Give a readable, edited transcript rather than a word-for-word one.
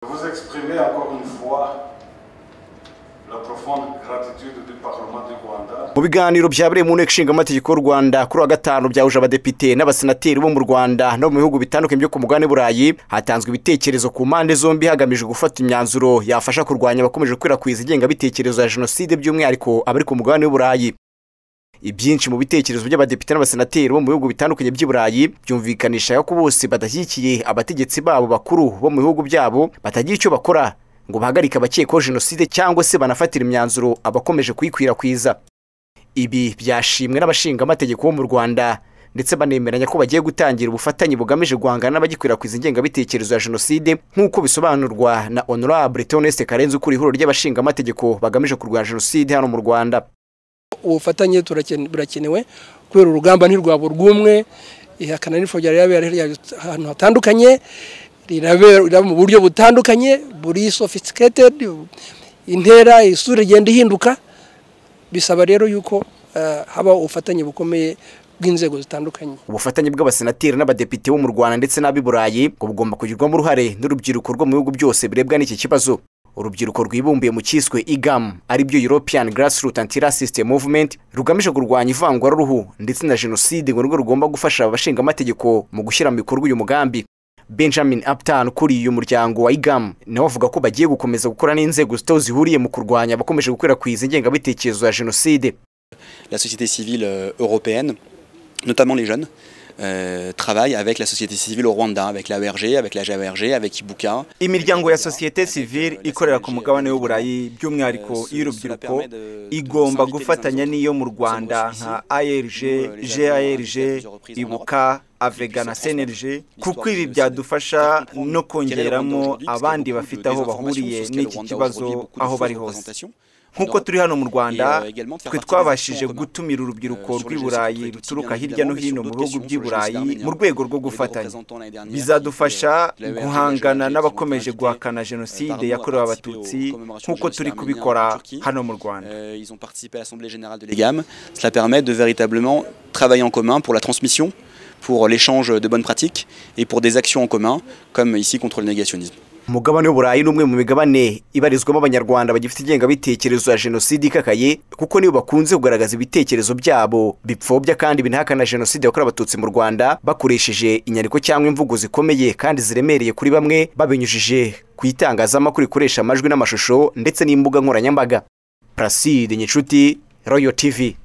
Vous exprimez encore une fois la profonde gratitude du Parlement du Rwanda. Mu biganiro byabereye mu nteko ishinga amategeko y'u Rwanda kuri wa gatanu byahuje abadepite n'abasenateri bo mu Rwanda no mu bihugu bitandukanye byo ku mugabane Burayi, hatanzwe ibitekerezo ku mpande zombi hagamijwe gufata imyanzuro yafasha kurwanya abakomeje gukwirakwiza ingengabitekerezo ya jenoside by'umwihariko abari ku mugabane w'Uburayi. Ibyinshi mu bitekerezo by'abadepite n'abasenateri bo mu bihugu bitandukanye by'i Burayi byumvikanisha ko bose badashyigikiye abategetsi babo bakuru bo mu bihugu byabo batagira icyo bakora ngo bahagarike abakekwaho jenoside cyangwa se banafatira imyanzuro abakomeje kuyikwirakwiza. Ibi byashimwe n'abashinga amategeko bo mu Rwanda ndetse banemeranya ko bagiye gutangira ubufatanye bugamije guhangana n'abagikwirakwiza ingengabitekerezo ya jenoside nk'uko bisobanurwa na Honorable Theoneste Karenzi ukuriye ihuriro ry'abashinga amategeko bagamije kurwanya jenoside hano mu Rwanda. Ubufatanye burakenewe kubera urugamba ntirwabo rw'umwe, ihakana n'ipfobya ahantu hatandukanye, rirabera mu buryo butandukanye, buri sophisticated, intera isura igenda ihinduka. Bisaba rero yuko haba ubufatanye bukomeye bw'inzego zitandukanye. Ubufatanye bw'abasenateri n'abadepite bo mu Rwanda ndetse n'ab'i Burayi ngo bugomba kugirwamo uruhare n'urubyiruko rwo mu bihugu byose birebwa n'iki kibazo. Urubyiruko rwibumbiye mu cyiswe IGAM ari byo European Grassroots Anti-Racist Movement rugamije kurwanya ivanguraruhu ndetse na jenoside ngo rwo rugomba gufasha abashinga amategeko mu gushyira mu bikorwa uyu mugambi. Benjamin Upton kuri uyu muryango wa IGAM nawe avuga ko bagiye gukomeza gukora n'inzego zito zihuriye mu kurwanya abakomeje gukwirakwiza ingengabitekerezo ya jenoside. La société civile européenne, notamment les jeunes, travaille avec la société civile au Rwanda, avec la ORG, avec la JAORG, avec Ibuka. Imiryango ya société civile ikorera ku mugabane w'Uburayi by'umwihariko y'urubyiruko igomba gufatanya n'iyo mu Rwanda nka ARG, JARG, Ibuka, Avega na CNLG, kuko ibi byadufasha no kongeramo abandi bafite aho bahuriye n'iki kibazo aho bari hose. Nkuko turi hano mu Rwanda twe twabashije gutumira urubyiruko rw'i Burayi ruturuka hirya no hino mu bihugu by'i Burayi mu rwego rwo gufatanya. Bizadufasha guhangana n'abakomeje guhakana jenoside yakorewe abatutsi nkuko turi kubikora hano mu Rwanda. Ils ont participé à l'Assemblée générale de l'IGAM. Cela permet de véritablement travailler en commun pour la transmission, pour l'échange de bonnes pratiques et pour des actions en commun comme ici contre le négationnisme. Umugabane w'Uburayi n'umwe mu migabane ibarizwamo abanyarwanda bagifite ingengabitekerezo ya jenoside ikakaye kuko nibo bakunze kugaragaza ibitekerezo byabo bipfobya kandi binahakana jenoside yakorewe abatutsi mu Rwanda bakoresheje inyandiko cyangwa imvugo zikomeye kandi ziremereye kuri bamwe babinyujije ku itangazamakuru ikoresha amajwi n'amashusho ndetse n'imbuga nkoranyambaga. Placide Nyinshuti, Royal TV.